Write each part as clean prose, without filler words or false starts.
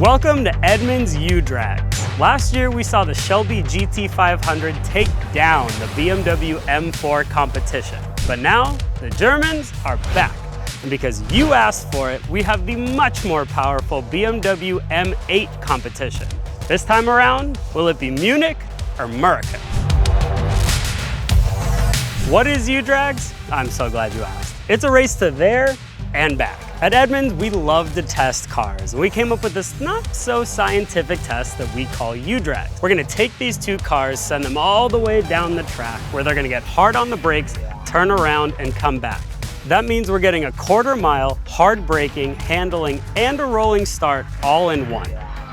Welcome to Edmunds U-Drags. Last year we saw the Shelby GT500 take down the BMW M4 Competition. But now the Germans are back. And because you asked for it, we have the much more powerful BMW M8 Competition. This time around, will it be Munich or America? What is U-Drags? I'm so glad you asked. It's a race to there and back. At Edmunds, we love to test cars, and we came up with this not so scientific test that we call U-Drags. We're gonna take these two cars, send them all the way down the track where they're gonna get hard on the brakes, turn around, and come back. That means we're getting a quarter mile, hard braking, handling, and a rolling start all in one.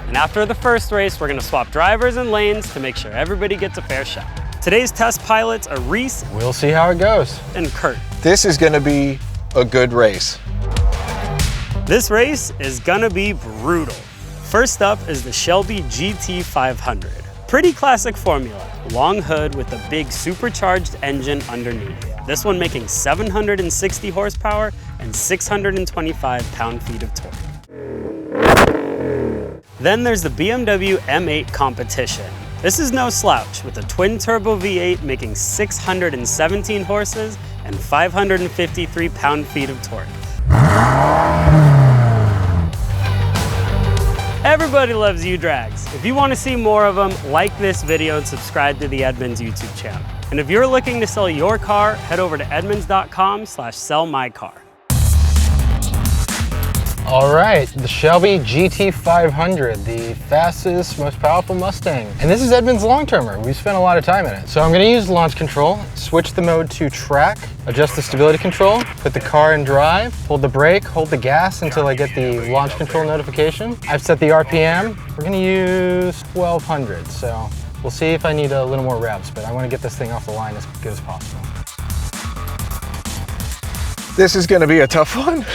And after the first race, we're gonna swap drivers and lanes to make sure everybody gets a fair shot. Today's test pilots are Reese. We'll see how it goes. And Kurt. This is gonna be a good race. This race is gonna be brutal. First up is the Shelby GT500. Pretty classic formula, long hood with a big supercharged engine underneath. This one making 760 horsepower and 625 pound-feet of torque. Then there's the BMW M8 Competition. This is no slouch, with a twin-turbo V8 making 617 horses and 553 pound-feet of torque. Everybody loves U-Drags. If you want to see more of them, like this video and subscribe to the Edmunds YouTube channel. And if you're looking to sell your car, head over to edmunds.com/sellmycar. All right, the Shelby GT500, the fastest, most powerful Mustang. And this is Edmunds' long-termer. We spent a lot of time in it. So I'm gonna use launch control, switch the mode to track, adjust the stability control, put the car in drive, hold the brake, hold the gas until I get the launch control notification. I've set the RPM. We're gonna use 1200, so we'll see if I need a little more revs, but I wanna get this thing off the line as good as possible. This is gonna be a tough one.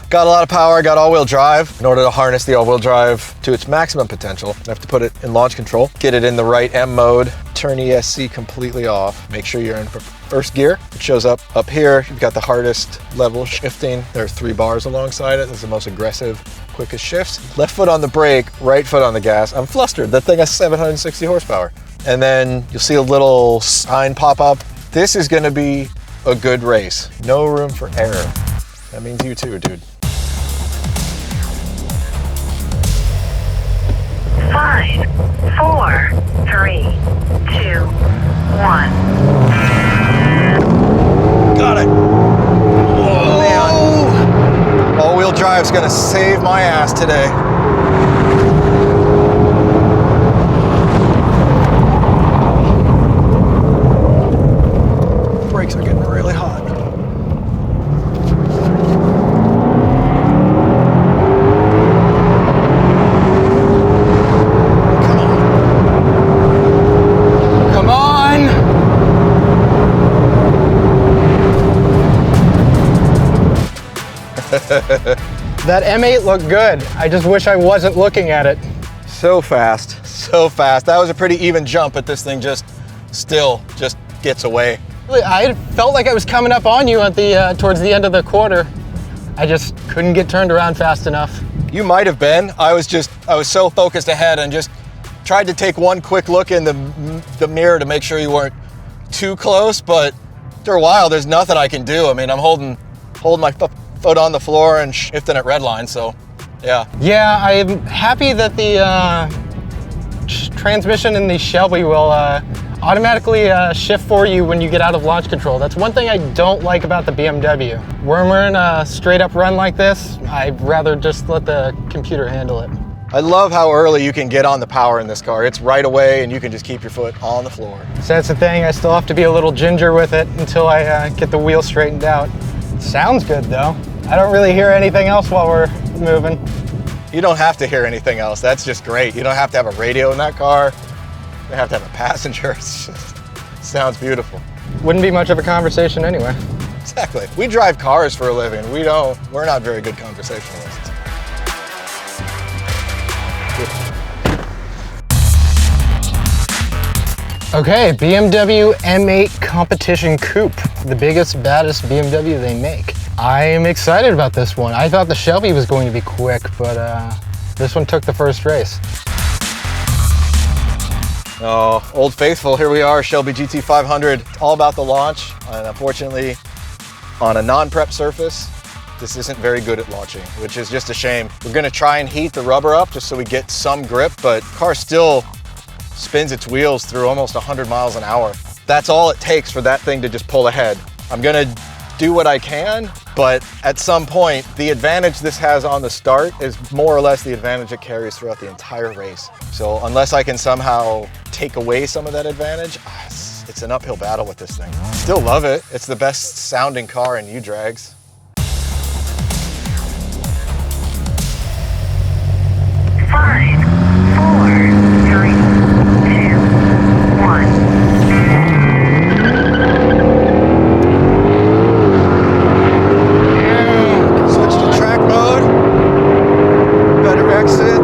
Got a lot of power, got all-wheel drive. In order to harness the all-wheel drive to its maximum potential, I have to put it in launch control, get it in the right M mode, turn ESC completely off, make sure you're in first gear. It shows up here. You've got the hardest level shifting. There's 3 bars alongside it. This is the most aggressive, quickest shifts. Left foot on the brake, right foot on the gas. I'm flustered. That thing has 760 horsepower. And then you'll see a little sign pop up. This is gonna be a good race. No room for error. That means you too, dude. 5, 4, 3, 2, 1. Got it. Oh, man. All-wheel drive's gonna save my ass today. Brakes are getting really hot. That M8 looked good. I just wish I wasn't looking at it. So fast, so fast. That was a pretty even jump, but this thing just gets away. I felt like I was coming up on you at the towards the end of the quarter. I just couldn't get turned around fast enough. You might have been. I was so focused ahead and just tried to take one quick look in the mirror to make sure you weren't too close, but after a while, there's nothing I can do. I mean, I'm holding my foot on the floor and shifting at red line, so yeah. Yeah, I'm happy that the transmission in the Shelby will automatically shift for you when you get out of launch control. That's one thing I don't like about the BMW. When we're in a straight up run like this, I'd rather just let the computer handle it. I love how early you can get on the power in this car. It's right away and you can just keep your foot on the floor. So that's the thing, I still have to be a little ginger with it until I get the wheel straightened out. Sounds good though. I don't really hear anything else while we're moving. You don't have to hear anything else. That's just great. You don't have to have a radio in that car. You don't have to have a passenger. It sounds beautiful. Wouldn't be much of a conversation anyway. Exactly. We drive cars for a living. We're not very good conversationalists. Okay, BMW M8 Competition Coupe, the biggest, baddest BMW they make. I am excited about this one. I thought the Shelby was going to be quick, but This one took the first race. Oh, Old Faithful, here we are, Shelby GT500. It's all about the launch, and unfortunately, on a non-prep surface, this isn't very good at launching, which is just a shame. We're gonna try and heat the rubber up just so we get some grip, but the car still spins its wheels through almost 100 miles an hour. That's all it takes for that thing to just pull ahead. I'm gonna do what I can, but at some point, the advantage this has on the start is more or less the advantage it carries throughout the entire race. So unless I can somehow take away some of that advantage, it's an uphill battle with this thing. Still love it. It's the best sounding car in U-Drags. Five, four, three, two, one. Switch to track mode. Better exit.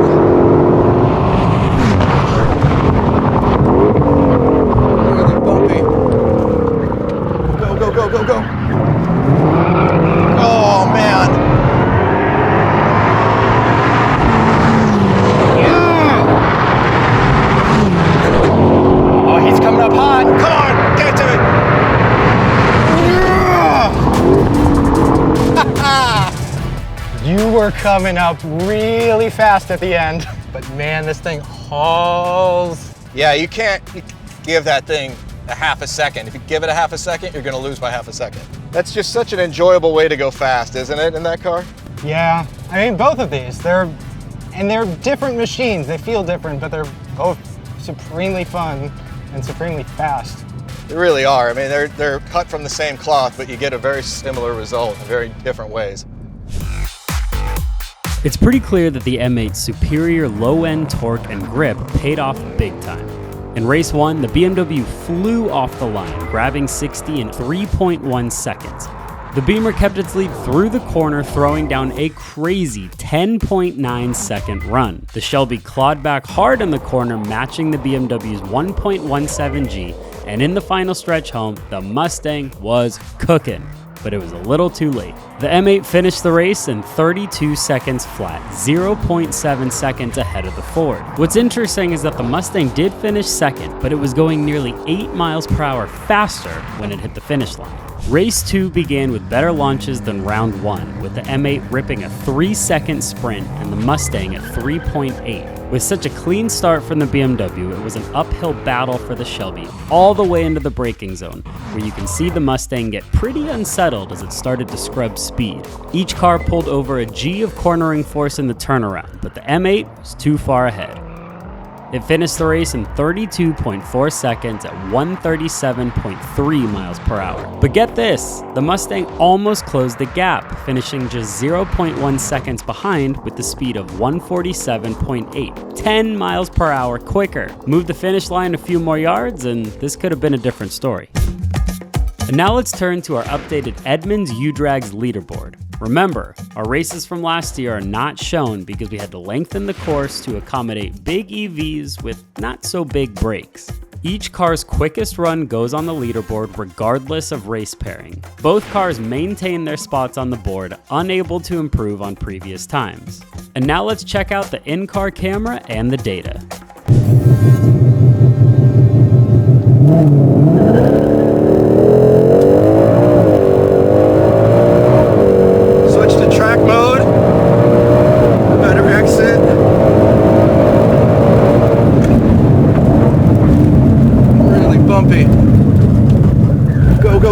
Really bumpy. Go, go, go, go, go. Oh, man. Oh, he's coming up hot. Come on, get to it. You were coming up really fast at the end, but man, this thing hauls. Yeah, you can't give that thing a half a second. If you give it a half a second, you're gonna lose by half a second. That's just such an enjoyable way to go fast, isn't it, in that car? Yeah, I mean, both of these, they're different machines. They feel different, but they're both supremely fun and supremely fast. They really are. I mean, they're cut from the same cloth, but you get a very similar result in very different ways. It's pretty clear that the M8's superior low-end torque and grip paid off big time. In race 1, the BMW flew off the line, grabbing 60 in 3.1 seconds. The Beamer kept its lead through the corner, throwing down a crazy 10.9 second run. The Shelby clawed back hard in the corner, matching the BMW's 1.17G, and in the final stretch home, the Mustang was cooking. But it was a little too late. The M8 finished the race in 32 seconds flat, 0.7 seconds ahead of the Ford. What's interesting is that the Mustang did finish second, but it was going nearly 8 miles per hour faster when it hit the finish line. Race 2 began with better launches than round 1, with the M8 ripping a 3-second sprint and the Mustang at 3.8. With such a clean start from the BMW, it was an uphill battle for the Shelby, all the way into the braking zone, where you can see the Mustang get pretty unsettled as it started to scrub speed. Each car pulled over a G of cornering force in the turnaround, but the M8 was too far ahead. It finished the race in 32.4 seconds at 137.3 miles per hour. But get this, the Mustang almost closed the gap, finishing just 0.1 seconds behind with the speed of 147.8, 10 miles per hour quicker. Move the finish line a few more yards and this could have been a different story. And now let's turn to our updated Edmunds U-Drags leaderboard. Remember, our races from last year are not shown because we had to lengthen the course to accommodate big EVs with not so big brakes. Each car's quickest run goes on the leaderboard regardless of race pairing. Both cars maintain their spots on the board, unable to improve on previous times. And now let's check out the in-car camera and the data.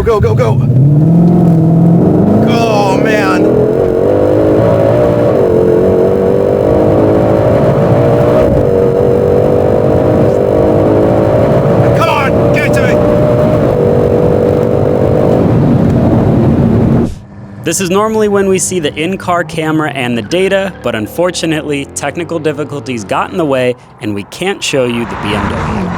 Go, go, go. Oh, man. Come on, give it to me. This is normally when we see the in-car camera and the data, but unfortunately, technical difficulties got in the way and we can't show you the BMW.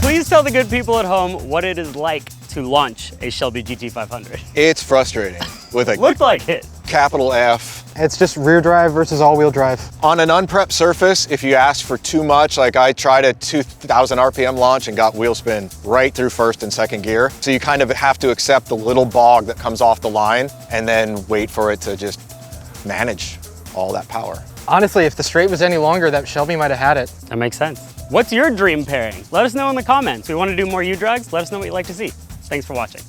Please tell the good people at home what it is like to launch a Shelby GT500. It's frustrating with a Looked like it. capital F. It's just rear drive versus all-wheel drive. On an unprepped surface, if you ask for too much, like I tried a 2,000 RPM launch and got wheel spin right through first and second gear. So you kind of have to accept the little bog that comes off the line and then wait for it to just manage. all that power. Honestly, if the straight was any longer, that Shelby might have had it. That makes sense. What's your dream pairing? Let us know in the comments. We want to do more U-Drags. Let us know what you'd like to see. Thanks for watching.